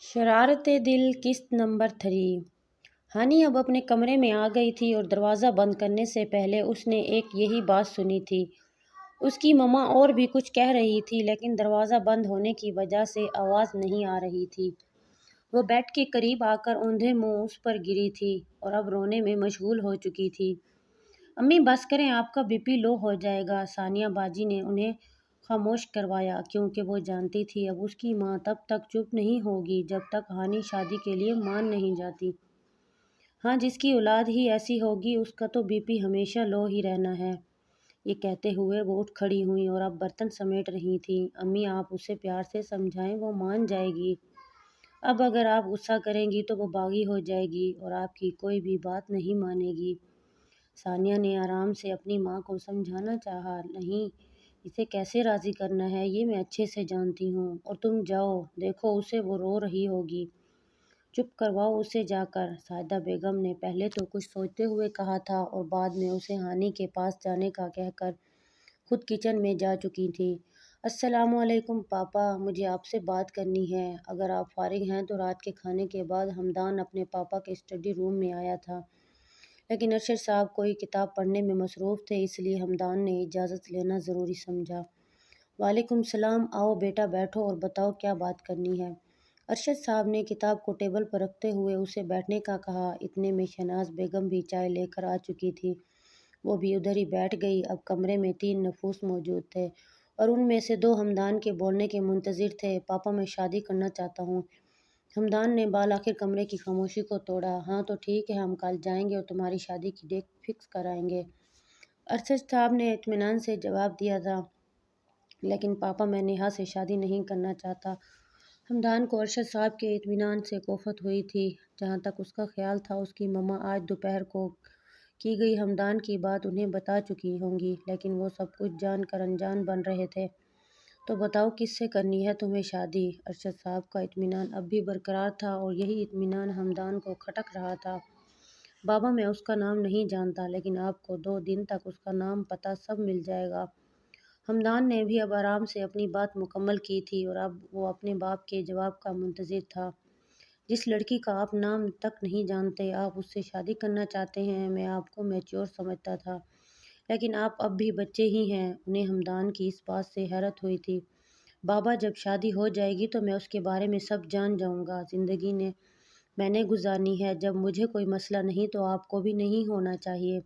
शरारत दिल किस्त नंबर 3। हानि अब अपने कमरे में आ गई थी और दरवाज़ा बंद करने से पहले उसने एक यही बात सुनी थी। उसकी मम्मा और भी कुछ कह रही थी लेकिन दरवाज़ा बंद होने की वजह से आवाज़ नहीं आ रही थी। वो बेड के करीब आकर औंधे मुंह उस पर गिरी थी और अब रोने में मशगूल हो चुकी थी। अम्मी बस करें, आपका बीपी लो हो जाएगा। सानिया बाजी ने उन्हें खामोश करवाया क्योंकि वो जानती थी अब उसकी माँ तब तक चुप नहीं होगी जब तक हानि शादी के लिए मान नहीं जाती। हाँ, जिसकी औलाद ही ऐसी होगी उसका तो बीपी हमेशा लो ही रहना है। ये कहते हुए वो उठ खड़ी हुई और अब बर्तन समेट रही थी। अम्मी, आप उसे प्यार से समझाएं, वो मान जाएगी। अब अगर आप गुस्सा करेंगी तो वो बागी हो जाएगी और आपकी कोई भी बात नहीं मानेगी। सानिया ने आराम से अपनी माँ को समझाना चाहा। नहीं, इसे कैसे राज़ी करना है ये मैं अच्छे से जानती हूँ। और तुम जाओ, देखो उसे, वो रो रही होगी। चुप करवाओ उसे जाकर। सायदा बेगम ने पहले तो कुछ सोचते हुए कहा था और बाद में उसे हानि के पास जाने का कहकर खुद किचन में जा चुकी थी। अस्सलामुअलैकुम पापा, मुझे आपसे बात करनी है। अगर आप फारिग हैं तो रात के खाने के बाद हमदान अपने पापा के स्टडी रूम में आया था, लेकिन अरशद साहब कोई किताब पढ़ने में मसरूफ़ थे, इसलिए हमदान ने इजाज़त लेना ज़रूरी समझा। वालेकुम सलाम, आओ बेटा बैठो और बताओ क्या बात करनी है। अरशद साहब ने किताब को टेबल पर रखते हुए उसे बैठने का कहा। इतने में शहनाज बेगम भी चाय लेकर आ चुकी थी। वो भी उधर ही बैठ गई। अब कमरे में 3 नफूस मौजूद थे और उनमें से 2 हमदान के बोलने के मुंतज़िर थे। पापा, मैं शादी करना चाहता हूँ। हमदान ने बाल आखिर कमरे की खामोशी को तोड़ा। हाँ तो ठीक है, हम कल जाएंगे और तुम्हारी शादी की डेट फिक्स कराएंगे। अरशद साहब ने इत्मीनान से जवाब दिया था। लेकिन पापा, मैं नेहा से शादी नहीं करना चाहता। हमदान को अरशद साहब के इत्मीनान से कोफत हुई थी। जहाँ तक उसका ख्याल था उसकी मम्मा आज दोपहर को की गई हमदान की बात उन्हें बता चुकी होंगी, लेकिन वो सब कुछ जानकर अनजान बन रहे थे। तो बताओ किससे करनी है तुम्हें शादी? अरशद साहब का इत्मीनान अब भी बरकरार था और यही इत्मीनान हमदान को खटक रहा था। बाबा, मैं उसका नाम नहीं जानता, लेकिन आपको 2 दिन तक उसका नाम पता सब मिल जाएगा। हमदान ने भी अब आराम से अपनी बात मुकम्मल की थी और अब वो अपने बाप के जवाब का मुंतज़िर था। जिस लड़की का आप नाम तक नहीं जानते, आप उससे शादी करना चाहते हैं। मैं आपको मैच्योर समझता था, लेकिन आप अब भी बच्चे ही हैं। उन्हें हमदान की इस बात से हैरत हुई थी। बाबा, जब शादी हो जाएगी तो मैं उसके बारे में सब जान जाऊंगा। ज़िंदगी ने मैंने गुजारनी है, जब मुझे कोई मसला नहीं तो आपको भी नहीं होना चाहिए।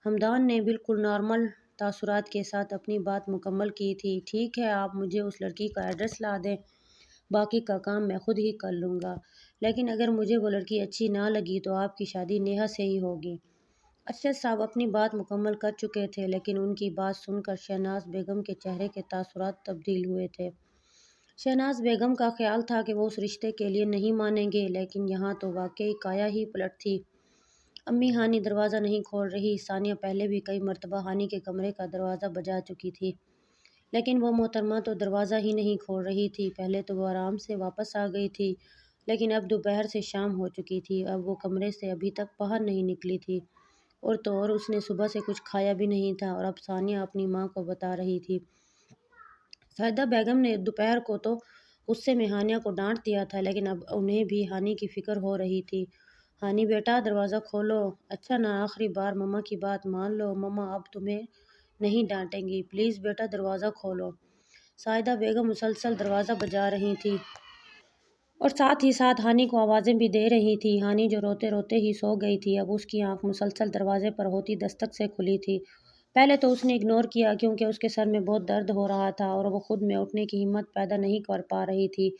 हमदान ने बिल्कुल नॉर्मल तासुरात के साथ अपनी बात मुकम्मल की थी। ठीक है, आप मुझे उस लड़की का एड्रेस ला दें, बाकी का काम मैं खुद ही कर लूँगा। लेकिन अगर मुझे वो लड़की अच्छी ना लगी तो आपकी शादी नेहा से ही होगी। अरशद साहब अपनी बात मुकम्मल कर चुके थे, लेकिन उनकी बात सुनकर शहनाज बेगम के चेहरे के तासुरात तब्दील हुए थे। शहनाज बेगम का ख्याल था कि वो उस रिश्ते के लिए नहीं मानेंगे, लेकिन यहाँ तो वाकई काया ही पलट थी। अम्मी, हानि दरवाज़ा नहीं खोल रही। सानिया पहले भी कई मरतबा हानि के कमरे का दरवाज़ा बजा चुकी थी, लेकिन वो मोहतरमा तो दरवाज़ा ही नहीं खोल रही थी। पहले तो वो आराम से वापस आ गई थी, लेकिन अब दोपहर से शाम हो चुकी थी। अब वो कमरे से अभी तक बाहर नहीं निकली थी और तो और उसने सुबह से कुछ खाया भी नहीं था। और अब सानिया अपनी माँ को बता रही थी। साहिदा बेगम ने दोपहर को तो गुस्से में हानिया को डांट दिया था, लेकिन अब उन्हें भी हानि की फ़िक्र हो रही थी। हानि बेटा, दरवाज़ा खोलो। अच्छा ना, आखिरी बार मम्मा की बात मान लो। मम्मा अब तुम्हें नहीं डांटेंगी। प्लीज़ बेटा, दरवाज़ा खोलो। साहिदा बेगम मुसलसल दरवाज़ा बजा रही थी और साथ ही साथ हानि को आवाज़ें भी दे रही थी। हानि जो रोते रोते ही सो गई थी, अब उसकी आंख मुसलसल दरवाजे पर होती दस्तक से खुली थी। पहले तो उसने इग्नोर किया क्योंकि उसके सर में बहुत दर्द हो रहा था और वो खुद में उठने की हिम्मत पैदा नहीं कर पा रही थी।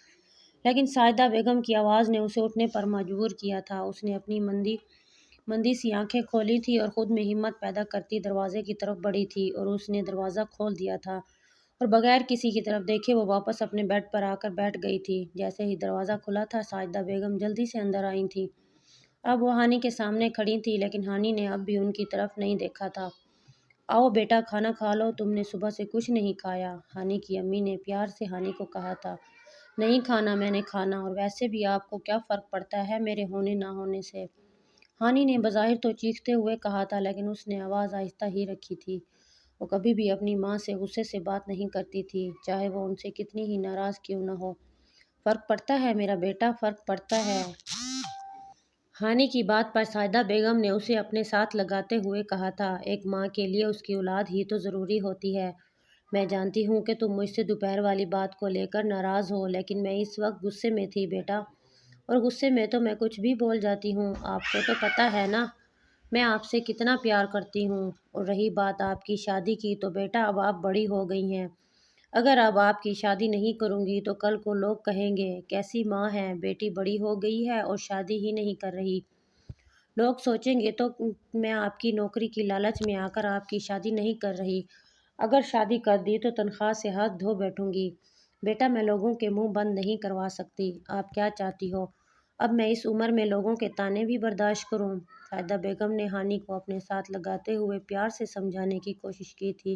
लेकिन साहिदा बेगम की आवाज़ ने उसे उठने पर मजबूर किया था। उसने अपनी मंदी मंदी सी आंखें खोली थी और खुद में हिम्मत पैदा करती दरवाजे की तरफ बढ़ी थी और उसने दरवाज़ा खोल दिया था और बगैर किसी की तरफ देखे वो वापस अपने बेड पर आकर बैठ गई थी। जैसे ही दरवाज़ा खुला था, साजिदा बेगम जल्दी से अंदर आई थी। अब वो हानि के सामने खड़ी थी, लेकिन हानि ने अब भी उनकी तरफ नहीं देखा था। आओ बेटा, खाना खा लो, तुमने सुबह से कुछ नहीं खाया। हानि की अम्मी ने प्यार से हानि को कहा था। नहीं खाना मैंने खाना, और वैसे भी आपको क्या फ़र्क पड़ता है मेरे होने ना होने से? हानि ने बज़ाहिर तो चीखते हुए कहा था, लेकिन उसने आवाज़ आहिस्ता ही रखी थी। वो कभी भी अपनी माँ से गुस्से से बात नहीं करती थी, चाहे वो उनसे कितनी ही नाराज़ क्यों न हो। فرق پڑتا ہے میرا بیٹا، فرق پڑتا ہے۔ ہانی کی بات پر سائدہ بیگم نے اسے اپنے ساتھ لگاتے ہوئے کہا تھا، ایک ماں کے لیے اس کی اولاد ہی تو ضروری ہوتی ہے۔ میں جانتی ہوں کہ تم مجھ سے دوپہر والی بات کو لے کر ناراض ہو، لیکن میں اس وقت غصے میں تھی بیٹا، اور غصے میں تو میں کچھ بھی بول جاتی ہوں۔ آپ کو تو پتہ ہے نا میں آپ سے کتنا پیار کرتی ہوں، اور رہی بات آپ کی شادی کی تو بیٹا اب آپ بڑی ہو گئی ہیں۔ اگر اب آپ کی شادی نہیں کروں گی تو کل کو لوگ کہیں گے کیسی ماں ہے، بیٹی بڑی ہو گئی ہے اور شادی ہی نہیں کر رہی۔ لوگ سوچیں گے تو میں آپ کی نوکری کی لالچ میں آ کر آپ کی شادی نہیں کر رہی، اگر شادی کر دی تو تنخواہ سے ہاتھ دھو بیٹھوں گی۔ بیٹا میں لوگوں کے منہ بند نہیں کروا سکتی، آپ کیا چاہتی ہو؟ اب میں اس عمر میں لوگوں کے طعنے بھی برداشت کروں؟ سائدہ بیگم نے ہانی کو اپنے ساتھ لگاتے ہوئے پیار سے سمجھانے کی کوشش کی تھی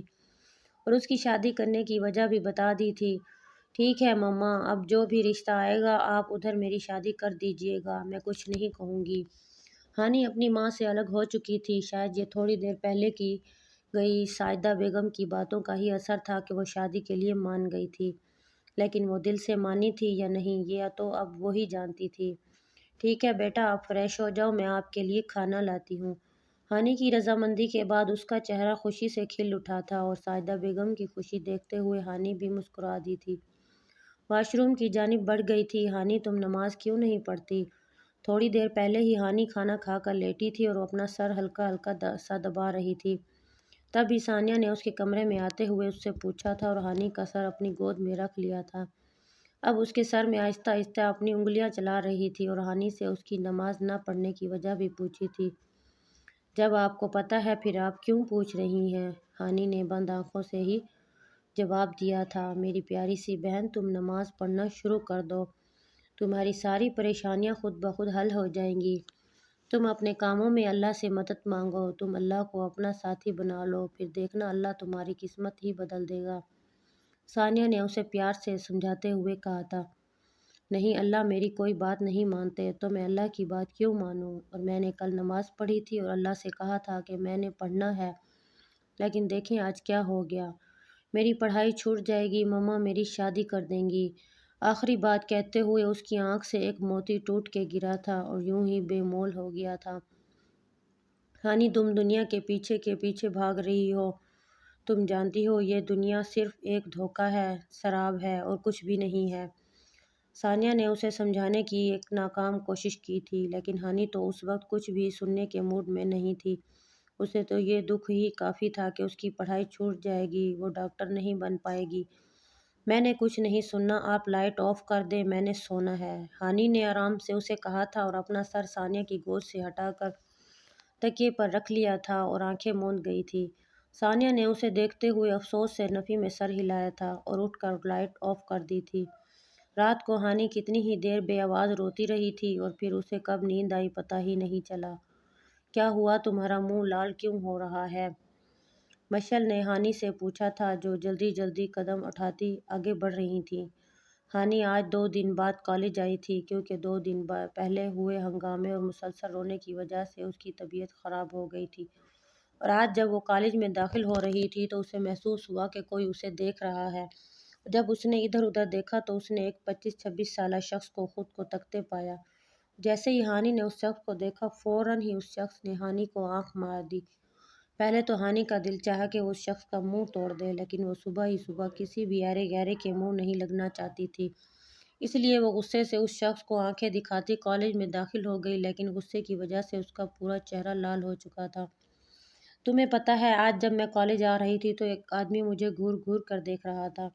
اور اس کی شادی کرنے کی وجہ بھی بتا دی تھی۔ ٹھیک ہے مما، اب جو بھی رشتہ آئے گا آپ ادھر میری شادی کر دیجیے گا، میں کچھ نہیں کہوں گی۔ ہانی اپنی ماں سے الگ ہو چکی تھی، شاید یہ تھوڑی دیر پہلے کی گئی سائدہ بیگم کی باتوں کا ہی اثر تھا کہ وہ شادی کے لیے مان گئی تھی، لیکن وہ دل سے مانی تھی یا نہیں یہ تو اب وہی جانتی تھی۔ ٹھیک ہے بیٹا، آپ فریش ہو جاؤ، میں آپ کے لیے کھانا لاتی ہوں۔ ہانی کی رضامندی کے بعد اس کا چہرہ خوشی سے کھل اٹھا تھا اور سائدہ بیگم کی خوشی دیکھتے ہوئے ہانی بھی مسکرا دی تھی۔ واش روم کی جانب بڑھ گئی تھی۔ ہانی تم نماز کیوں نہیں پڑھتی؟ تھوڑی دیر پہلے ہی ہانی کھانا کھا کر لیٹی تھی اور وہ اپنا سر ہلکا ہلکا سا دبا رہی تھی، تب ثانیہ نے اس کے کمرے میں آتے ہوئے اس سے پوچھا تھا اور ہانی کا سر اپنی گود میں رکھ لیا تھا۔ اب اس کے سر میں آہستہ آہستہ اپنی انگلیاں چلا رہی تھی اور ہانی سے اس کی نماز نہ پڑھنے کی وجہ بھی پوچھی تھی۔ جب آپ کو پتہ ہے پھر آپ کیوں پوچھ رہی ہیں؟ ہانی نے بند آنکھوں سے ہی جواب دیا تھا، میری پیاری سی بہن تم نماز پڑھنا شروع کر دو، تمہاری ساری پریشانیاں خود بخود حل ہو جائیں گی۔ تم اپنے کاموں میں اللہ سے مدد مانگو، تم اللہ کو اپنا ساتھی بنا لو، پھر دیکھنا اللہ تمہاری قسمت ہی بدل دے گا۔ ثانیہ نے اسے پیار سے سمجھاتے ہوئے کہا تھا، نہیں اللہ میری کوئی بات نہیں مانتے تو میں اللہ کی بات کیوں مانوں؟ اور میں نے کل نماز پڑھی تھی اور اللہ سے کہا تھا کہ میں نے پڑھنا ہے، لیکن دیکھیں آج کیا ہو گیا، میری پڑھائی چھوٹ جائے گی، مما میری شادی کر دیں گی۔ آخری بات کہتے ہوئے اس کی آنکھ سے ایک موتی ٹوٹ کے گرا تھا اور یوں ہی بے مول ہو گیا تھا۔ ہانی تم دنیا کے پیچھے بھاگ رہی ہو، تم جانتی ہو یہ دنیا صرف ایک دھوکہ ہے، سراب ہے اور کچھ بھی نہیں ہے۔ ثانیہ نے اسے سمجھانے کی ایک ناکام کوشش کی تھی، لیکن ہانی تو اس وقت کچھ بھی سننے کے موڈ میں نہیں تھی۔ اسے تو یہ دکھ ہی کافی تھا کہ اس کی پڑھائی چھوٹ جائے گی، وہ ڈاکٹر نہیں بن پائے گی۔ میں نے کچھ نہیں سننا، آپ لائٹ آف کر دیں، میں نے سونا ہے، ہانی نے آرام سے اسے کہا تھا اور اپنا سر ثانیہ کی گود سے ہٹا کر تکیے پر رکھ لیا تھا اور آنکھیں موند گئی تھی۔ ثانیہ نے اسے دیکھتے ہوئے افسوس سے نفی میں سر ہلایا تھا اور اٹھ کر لائٹ آف کر دی تھی۔ رات کو ہانی کتنی ہی دیر بے آواز روتی رہی تھی اور پھر اسے کب نیند آئی پتہ ہی نہیں چلا۔ کیا ہوا تمہارا منہ لال کیوں ہو رہا ہے؟ مشل نے ہانی سے پوچھا تھا جو جلدی جلدی قدم اٹھاتی آگے بڑھ رہی تھی۔ ہانی آج 2 دن بعد کالج آئی تھی کیونکہ 2 دن پہلے ہوئے ہنگامے اور مسلسل رونے کی وجہ سے اس کی طبیعت خراب ہو گئی تھی، اور آج جب وہ کالج میں داخل ہو رہی تھی تو اسے محسوس ہوا کہ کوئی اسے دیکھ رہا ہے۔ جب اس نے ادھر ادھر دیکھا تو اس نے ایک 25-26 سالہ شخص کو خود کو تکتے پایا۔ جیسے ہی ہانی نے اس شخص کو دیکھا فوراً ہی اس شخص نے ہانی کو آنکھ مار دی۔ پہلے تو ہانی کا دل چاہا کہ وہ اس شخص کا منہ توڑ دے، لیکن وہ صبح ہی صبح کسی بھی ایرے گیرے کے منہ نہیں لگنا چاہتی تھی، اس لیے وہ غصے سے اس شخص کو آنکھیں دکھاتی کالج میں داخل ہو گئی، لیکن غصے کی وجہ سے اس کا پورا چہرہ لال ہو چکا تھا۔ تمہیں پتہ ہے آج جب میں کالج آ رہی تھی تو ایک آدمی مجھے گھور گھور کر دیکھ رہا تھا۔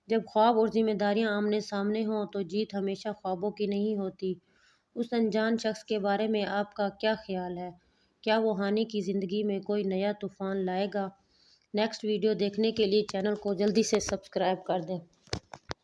جب خواب اور ذمہ داریاں آمنے سامنے ہوں تو جیت ہمیشہ خوابوں کی نہیں ہوتی۔ اس انجان شخص کے بارے میں آپ کا کیا خیال ہے؟ کیا وہ ہانی کی زندگی میں کوئی نیا طوفان لائے گا؟ نیکسٹ ویڈیو دیکھنے کے لیے چینل کو جلدی سے سبسکرائب کر دیں۔